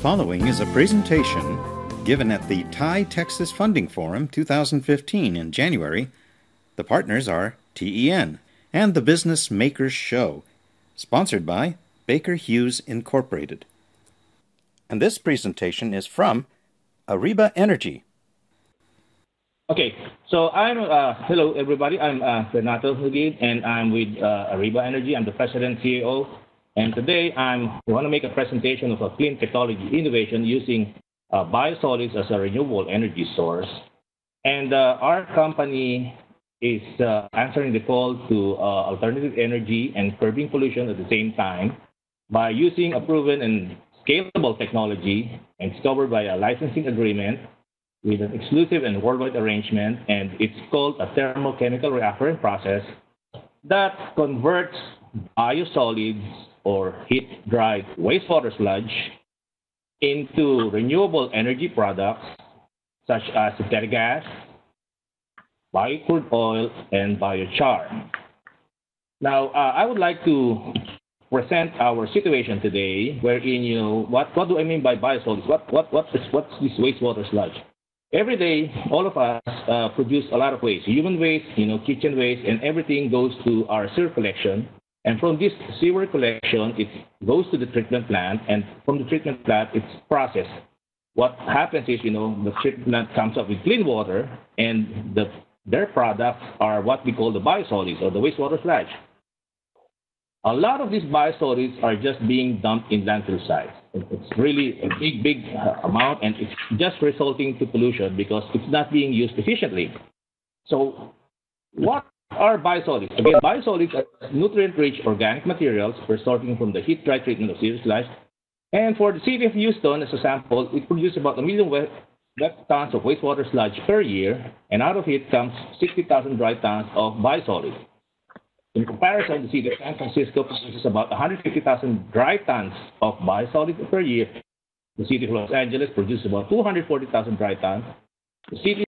following is a presentation given at the Thai Texas Funding Forum 2015 in January. The partners are TEN and the Business Makers Show, sponsored by Baker Hughes Incorporated. And this presentation is from Arriba Energy. Okay, so hello everybody, I'm Renato Hugin, and I'm with Arriba Energy. I'm the President and CEO, and today we want to make a presentation of a clean technology innovation using biosolids as a renewable energy source. And our company is answering the call to alternative energy and curbing pollution at the same time by using a proven and scalable technology and discovered by a licensing agreement with an exclusive and worldwide arrangement, and it's called a thermochemical reactor process that converts biosolids or heat-dried wastewater sludge into renewable energy products such as synthetic gas, biocrude oil, and biochar. Now, I would like to present our situation today, wherein what do I mean by biosolids? What's this wastewater sludge? Every day, all of us produce a lot of waste, human waste, kitchen waste, and everything goes to our sewer collection. And from this sewer collection, it goes to the treatment plant, and from the treatment plant, it's processed. What happens is, the treatment plant comes up with clean water, and their products are what we call the biosolids or the wastewater sludge. A lot of these biosolids are just being dumped in landfill sites. It's really a big amount, and it's just resulting to pollution because it's not being used efficiently. So what are biosolids? Again, biosolids are nutrient-rich organic materials resulting from the heat-dry treatment of sewer sludge. And for the city of Houston, as a sample, it produces about 1 million wet tons of wastewater sludge per year, and out of it comes 60,000 dry tons of biosolids. In comparison, the city of San Francisco produces about 150,000 dry tons of biosolids per year. The city of Los Angeles produces about 240,000 dry tons. The city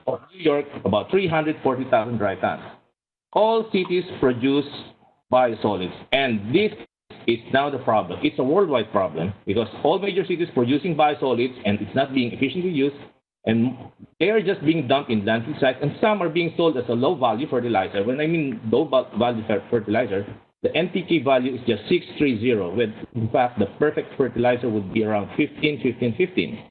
of New York, about 340,000 dry tons. All cities produce biosolids, and this is now the problem. It's a worldwide problem because all major cities producing biosolids, and it's not being efficiently used, and they are just being dumped in landfill sites, and some are being sold as a low-value fertilizer. When I mean low-value fertilizer, the NPK value is just 630, when in fact the perfect fertilizer would be around 15.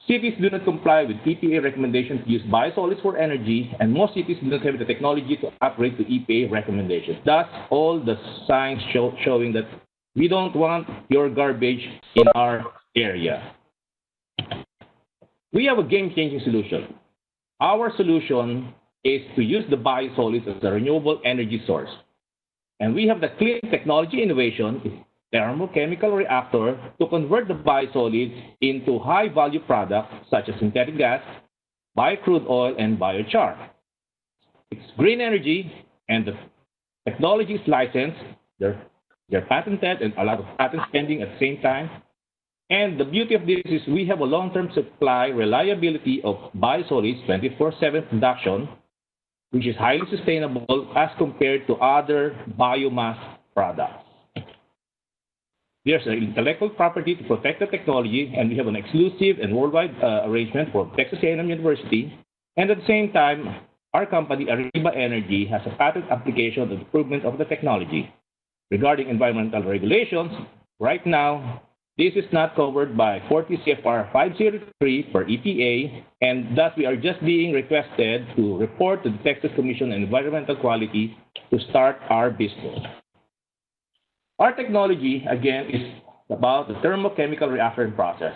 Cities do not comply with EPA recommendations to use biosolids for energy, and most cities do not have the technology to upgrade to EPA recommendations. Thus, all the signs showing that we don't want your garbage in our area. We have a game-changing solution. Our solution is to use the biosolids as a renewable energy source. And we have the clean technology innovation, thermochemical reactor, to convert the biosolids into high-value products such as synthetic gas, biocrude oil, and biochar. It's green energy, and the technology is licensed. They're patented, and a lot of patent pending at the same time. And the beauty of this is we have a long-term supply reliability of biosolids 24/7 production, which is highly sustainable as compared to other biomass products. There's an intellectual property to protect the technology, and we have an exclusive and worldwide arrangement for Texas A&M University. And at the same time, our company, Arriba Energy, has a patent application of the improvement of the technology. Regarding environmental regulations, right now, this is not covered by 40 CFR 503 per EPA, and thus we are just being requested to report to the Texas Commission on Environmental Quality to start our business. Our technology, again, is about the thermochemical reactor process.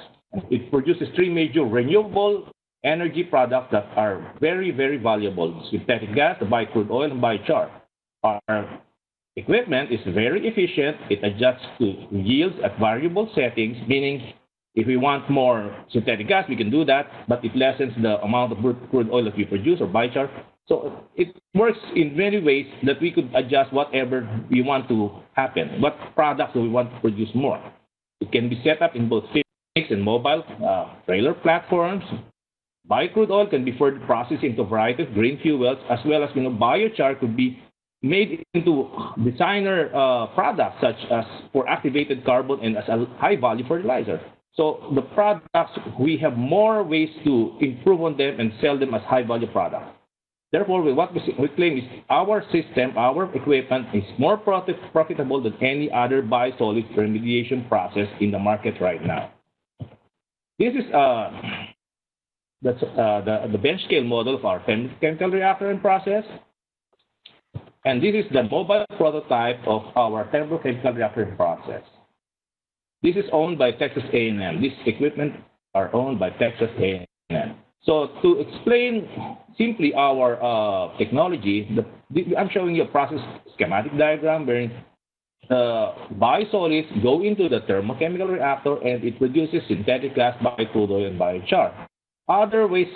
It produces 3 major renewable energy products that are very, very valuable: synthetic gas, the biocrude oil, and biochar. Our equipment is very efficient. It adjusts to yields at variable settings, meaning if we want more synthetic gas, we can do that, but it lessens the amount of crude oil that we produce or biochar. So it works in many ways that we could adjust whatever we want to happen, what products do we want to produce more. It can be set up in both fixed and mobile trailer platforms. Biocrude oil can be further processed into a variety of green fuels, as well as biochar could be made into designer products such as for activated carbon and as a high-value fertilizer. So the products, we have more ways to improve on them and sell them as high-value products. Therefore, what we claim is our system, our equipment is more profitable than any other biosolids remediation process in the market right now. This is the bench scale model of our chemical reactor and process. And this is the mobile prototype of our chemical reactor process. This is owned by Texas A&M. This equipment are owned by Texas A&M. So to explain simply our technology, I'm showing you a process schematic diagram where the biosolids go into the thermochemical reactor and it produces synthetic gas, bio-crude oil, and biochar. Other waste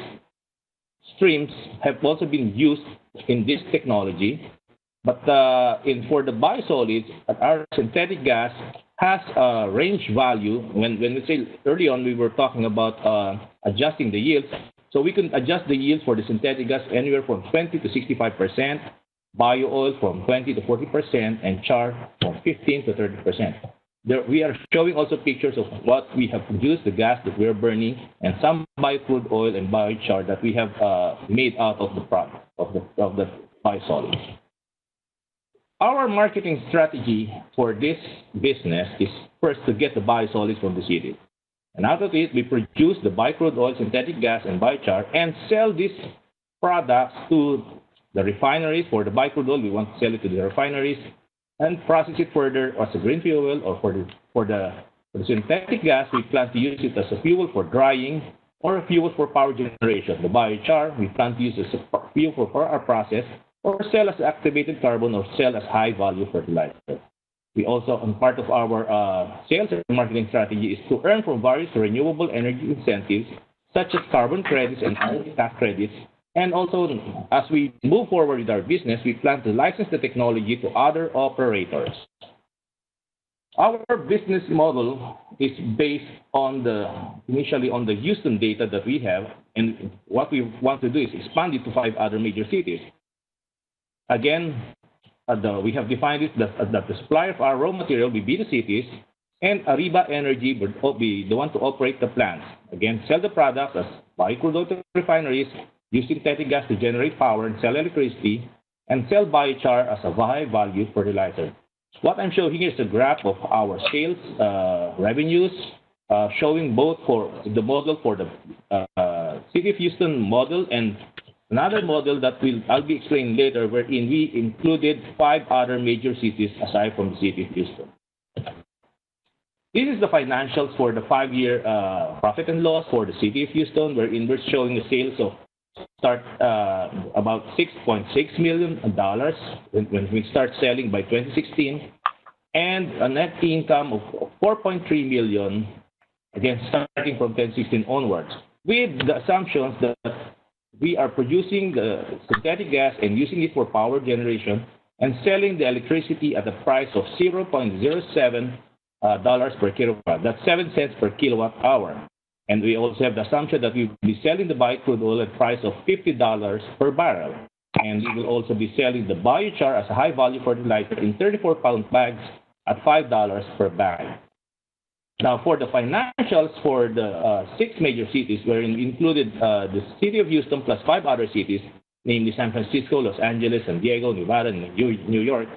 streams have also been used in this technology, but for the biosolids, our synthetic gas has a range value. When we say early on, we were talking about adjusting the yields. So we can adjust the yields for the synthetic gas anywhere from 20 to 65%, bio oil from 20 to 40%, and char from 15 to 30%. We are showing also pictures of what we have produced, the gas that we are burning, and some bio-crude oil and biochar that we have made out of the product of the biosolids. Our marketing strategy for this business is first to get the biosolids from the city. And out of it, we produce the bio-crude oil, synthetic gas, and biochar, and sell these products to the refineries. For the bio-crude oil, we want to sell it to the refineries and process it further as a green fuel, or for the synthetic gas, we plan to use it as a fuel for drying or a fuel for power generation. The biochar, we plan to use as a fuel for our process, or sell as activated carbon, or sell as high-value fertilizer. We also, on part of our sales and marketing strategy, is to earn from various renewable energy incentives, such as carbon credits and energy tax credits. And also, as we move forward with our business, we plan to license the technology to other operators. Our business model is based on initially on the Houston data that we have, and what we want to do is expand it to 5 other major cities. Again, we have defined it that the supplier of our raw material will be the cities, and Arriba Energy will be the one to operate the plants. Again, sell the products as bio-crude oil to refineries, use synthetic gas to generate power and sell electricity, and sell biochar as a high-value fertilizer. What I'm showing here is a graph of our sales revenues, showing both for the model for the City of Houston model and another model that I'll be explaining later, wherein we included 5 other major cities aside from the City of Houston. This is the financials for the 5-year profit and loss for the City of Houston, wherein we're showing the sales of about $6.6 million when we start selling by 2016, and a net income of $4.3 million, again starting from 2016 onwards, with the assumptions that we are producing the synthetic gas and using it for power generation and selling the electricity at a price of $0.07 per kilowatt. That's 7 cents per kilowatt hour. And we also have the assumption that we will be selling the bio-crude oil at a price of $50 per barrel. And we will also be selling the biochar as a high-value fertilizer in 34-pound bags at $5 per bag. Now, for the financials for the 6 major cities, wherein we included the City of Houston plus 5 other cities, namely San Francisco, Los Angeles, San Diego, Nevada, and New York,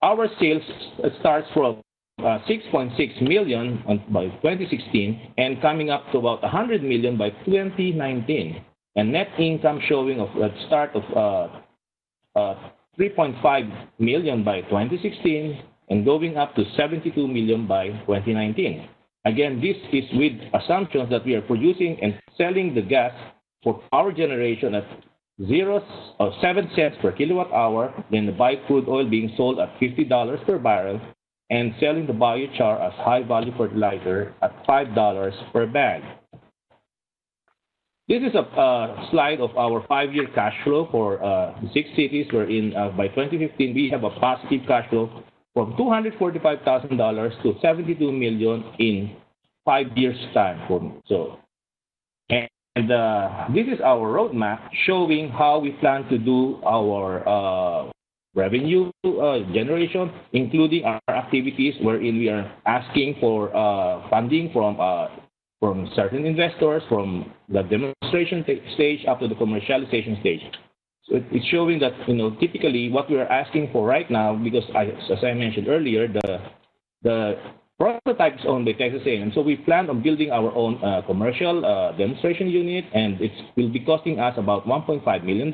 our sales starts from $6.6 million by 2016 and coming up to about $100 million by 2019, and net income showing of a start of $3.5 million by 2016 and going up to $72 million by 2019. Again, this is with assumptions that we are producing and selling the gas for power generation at 7 cents per kilowatt hour, then the bio-crude oil being sold at $50 per barrel, and selling the biochar as high-value fertilizer at $5 per bag. This is a slide of our 5-year cash flow for the 6 cities, wherein by 2015 we have a positive cash flow from $245,000 to $72 million in 5 years' time. This is our roadmap showing how we plan to do our revenue generation, including our activities wherein we are asking for funding from from certain investors from the demonstration stage up to the commercialization stage. So it's showing that, typically what we are asking for right now, because as I mentioned earlier, the prototype is owned by Texas A&M, so we plan on building our own commercial demonstration unit, and it will be costing us about $1.5 million.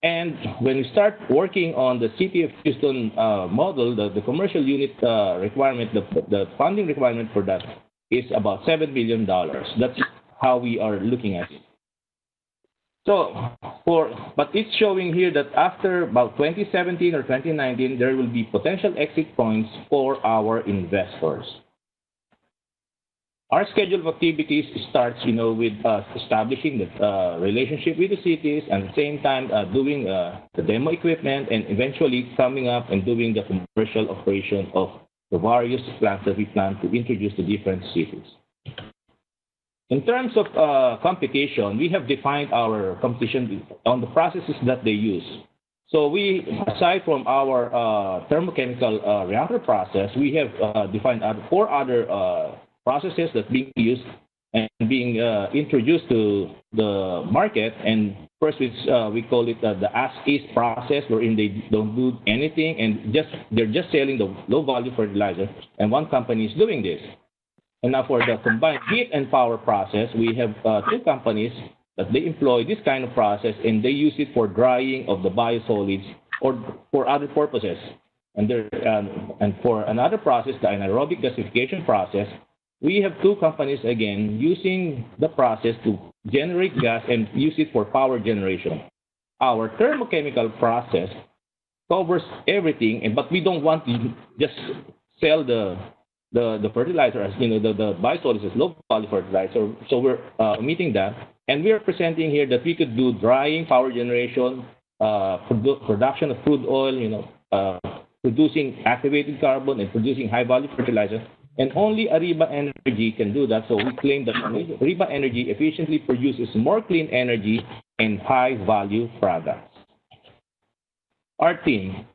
And when we start working on the City of Houston model, the commercial unit requirement, the funding requirement for that is about $7 million. That's how we are looking at it. So, but it's showing here that after about 2017 or 2019, there will be potential exit points for our investors. Our schedule of activities starts, with establishing the relationship with the cities, and at the same time doing the demo equipment, and eventually coming up and doing the commercial operation of the various plants that we plan to introduce to different cities. In terms of competition, we have defined our competition on the processes that they use. So we, aside from our thermochemical reactor process, we have defined 4 other processes that being used and being introduced to the market. And first, we call it the as-is process, wherein they don't do anything and they're just selling the low-value fertilizer. And one company is doing this. And now for the combined heat and power process, we have 2 companies that they employ this kind of process, and they use it for drying of the biosolids or for other purposes. And for another process, the anaerobic gasification process, we have 2 companies again using the process to generate gas and use it for power generation. Our thermochemical process covers everything, but we don't want to just sell the fertilizer as, the biosolids as low-value fertilizer. So we're omitting that. And we are presenting here that we could do drying, power generation, production of crude oil, producing activated carbon and producing high-value fertilizer. And only Arriba Energy can do that. So we claim that Arriba Energy efficiently produces more clean energy and high-value products. Our team.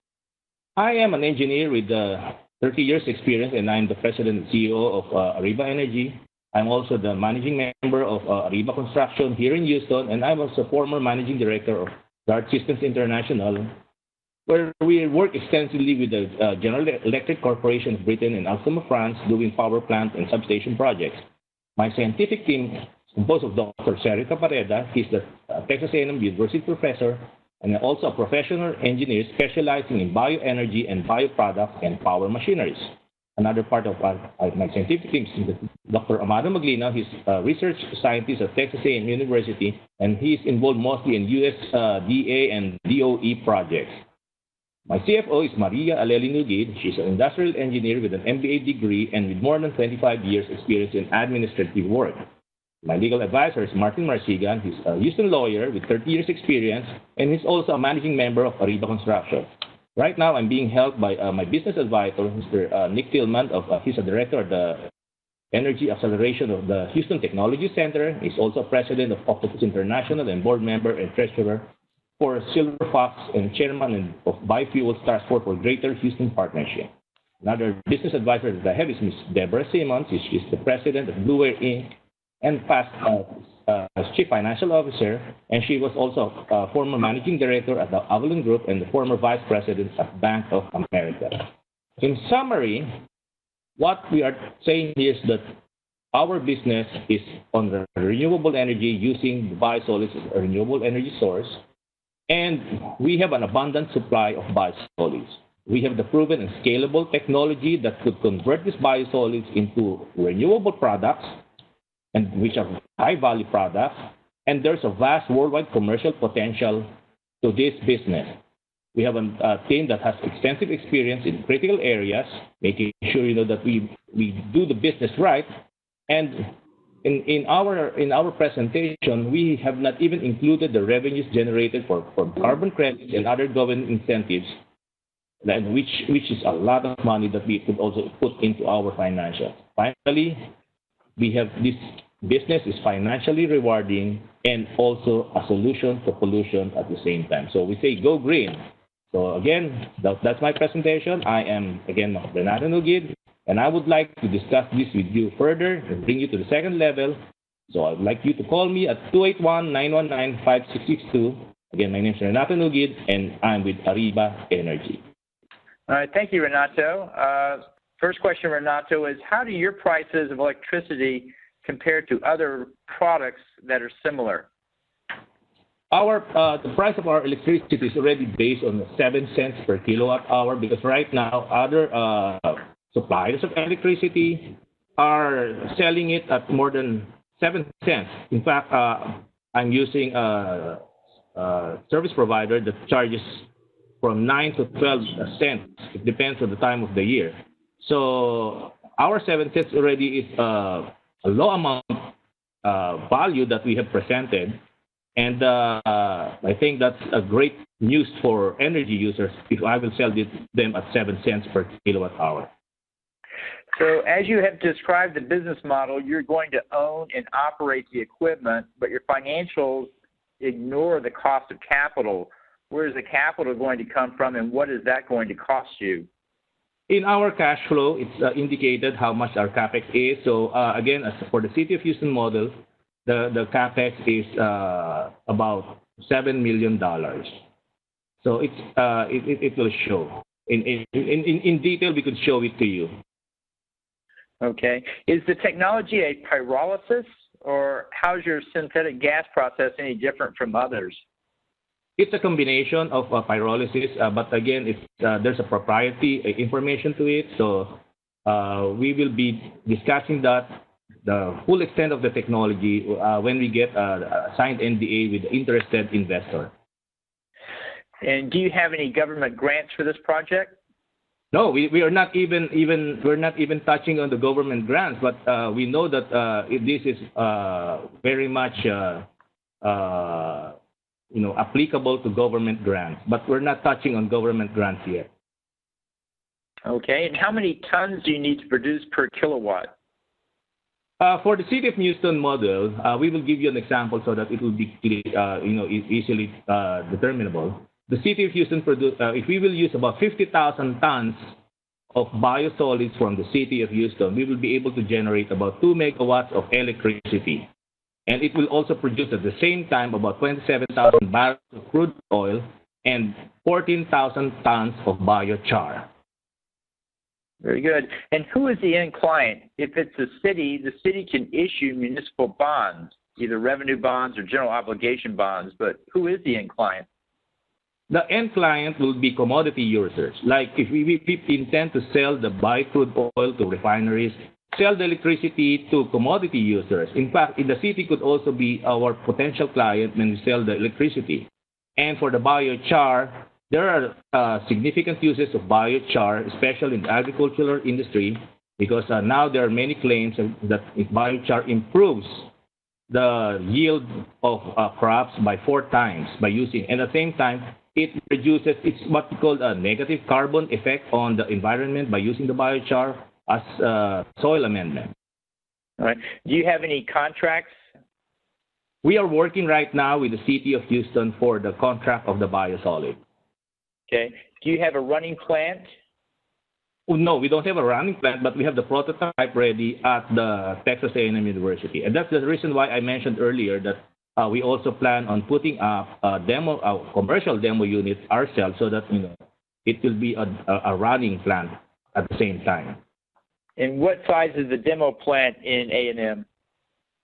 I am an engineer with 30 years experience, and I'm the president and CEO of Arriba Energy. I'm also the managing member of Arriba Construction here in Houston, and I'm also former managing director of Dart Systems International, where we work extensively with the General Electric Corporation of Britain and Alstom of France, doing power plant and substation projects. My scientific team is composed of Dr. Sergio Capareda. He's the Texas A&M University professor, and also a professional engineer specializing in bioenergy and bioproducts and power machineries. Another part of my scientific team is Dr. Amado Maglino. He's a research scientist at Texas A&M University, and he's involved mostly in USDA and DOE projects. My CFO is Maria Aleli Nugid. She's an industrial engineer with an MBA degree and with more than 25 years experience in administrative work. My legal advisor is Martin Marsigan. He's a Houston lawyer with 30 years experience, and he's also a managing member of Arriba Construction. Right now, I'm being helped by my business advisor, Mr. Nick Tillman. He's a director of the Energy Acceleration of the Houston Technology Center. He's also president of Octopus International and board member and treasurer for Silver Fox and chairman of Biofuels Task Force for Greater Houston Partnership. Another business advisor that I have is Ms. Deborah Simmons. She's the president of Blue Air Inc. and past as chief financial officer, and she was also former managing director at the Avalon Group and the former vice president at Bank of America. In summary, what we are saying is that our business is on the renewable energy using the biosolids as a renewable energy source, and we have an abundant supply of biosolids. We have the proven and scalable technology that could convert these biosolids into renewable products, and which are high-value products, and there's a vast worldwide commercial potential to this business. We have a team that has extensive experience in critical areas, making sure that we do the business right. And in our presentation, we have not even included the revenues generated from carbon credits and other government incentives, which is a lot of money that we could also put into our financials. Finally, we have this business is financially rewarding and also a solution to pollution at the same time. So we say go green. So again, that's my presentation. I am, again, Renato Nugid, And I would like to discuss this with you further and bring you to the second level. So I would like you to call me at 281-919-5662. Again, my name is Renato Nugid, and I'm with Arriba Energy. All right, thank you, Renato. First question, Renato, is how do your prices of electricity compare to other products that are similar? The price of our electricity is already based on 7 cents per kilowatt hour, because right now other suppliers of electricity are selling it at more than 7 cents. In fact, I'm using a service provider that charges from 9 to 12 cents. It depends on the time of the year. So our 7 cents already is a low amount value that we have presented. And I think that's a great news for energy users if I will sell them at 7 cents per kilowatt hour. So as you have described the business model, you're going to own and operate the equipment, but your financials ignore the cost of capital. Where is the capital going to come from, and what is that going to cost you? In our cash flow, it's indicated how much our CapEx is. So again, as for the City of Houston model, the CapEx is about $7 million. So it will show. In detail, we could show it to you. Okay. Is the technology a pyrolysis, or how's your synthetic gas process any different from others? It's a combination of pyrolysis, but again, there's a proprietary information to it. So we will be discussing that, the full extent of the technology, when we get a signed NDA with the interested investor. And do you have any government grants for this project? No, we are not even we're not even touching on the government grants, but we know that this is very much applicable to government grants, but we're not touching on government grants yet. Okay, and how many tons do you need to produce per kilowatt? For the City of Houston model, we will give you an example so that it will be easily determinable. The City of Houston if we will use about 50,000 tons of biosolids from the City of Houston, we will be able to generate about 2 megawatts of electricity. And it will also produce at the same time about 27,000 barrels of crude oil and 14,000 tons of biochar. Very good. And who is the end client? If it's the city can issue municipal bonds, either revenue bonds or general obligation bonds, but who is the end client? The end client will be commodity users. Like if we intend to sell the crude oil to refineries, sell the electricity to commodity users. In fact, the city could also be our potential client when we sell the electricity. And for the biochar, there are significant uses of biochar, especially in the agricultural industry, because now there are many claims that biochar improves the yield of crops by 4 times by using, and at the same time, it reduces, it's what we call a negative carbon effect on the environment by using the biochar as soil amendment. All right. Do you have any contracts? We are working right now with the City of Houston for the contract of the biosolid. Okay. Do you have a running plant? No, we don't have a running plant, but we have the prototype ready at the Texas A&M University. And that's the reason why I mentioned earlier that we also plan on putting up a commercial demo unit ourselves so that it will be a running plant at the same time. And what size is the demo plant in A&M?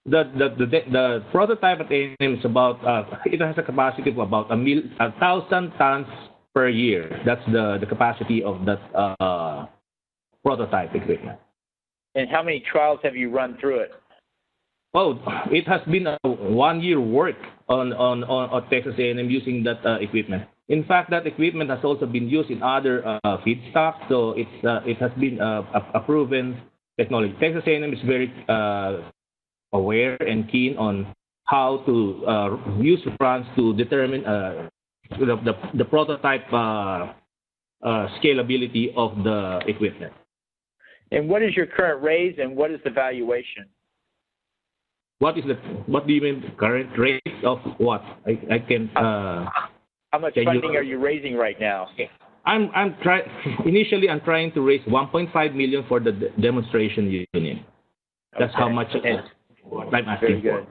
The prototype at A&M is about it has a capacity of about 1,000 tons per year. That's the capacity of that prototype equipment. And how many trials have you run through it? Oh, it has been a 1-year work on Texas A&M using that equipment. In fact, that equipment has also been used in other feedstocks, so it has been a proven technology. Texas A&M is very aware and keen on how to use runs to determine the prototype scalability of the equipment. And what is your current raise, and what is the valuation? What do you mean current rate of what? I can. How much funding are you raising right now? initially I'm trying to raise 1.5 million for the demonstration unit. That's how much I'm asking for.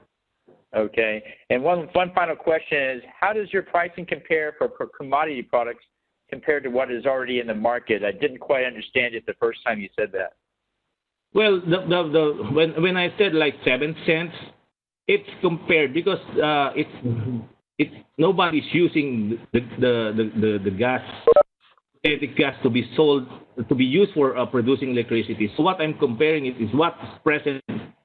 Okay. And one final question is, how does your pricing compare for commodity products compared to what is already in the market? I didn't quite understand it the first time you said that. Well, when I said like 7 cents, it's compared because it's nobody's using the gas, synthetic gas to be used for producing electricity. So what I'm comparing is what's present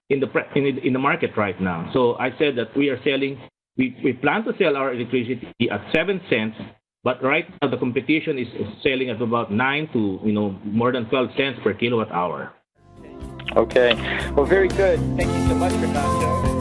in the market right now. So I said that we plan to sell our electricity at 7 cents, but right now the competition is selling at about 9 to more than 12 cents per kilowatt hour. Okay. Well, very good. Thank you so much for that, Joe.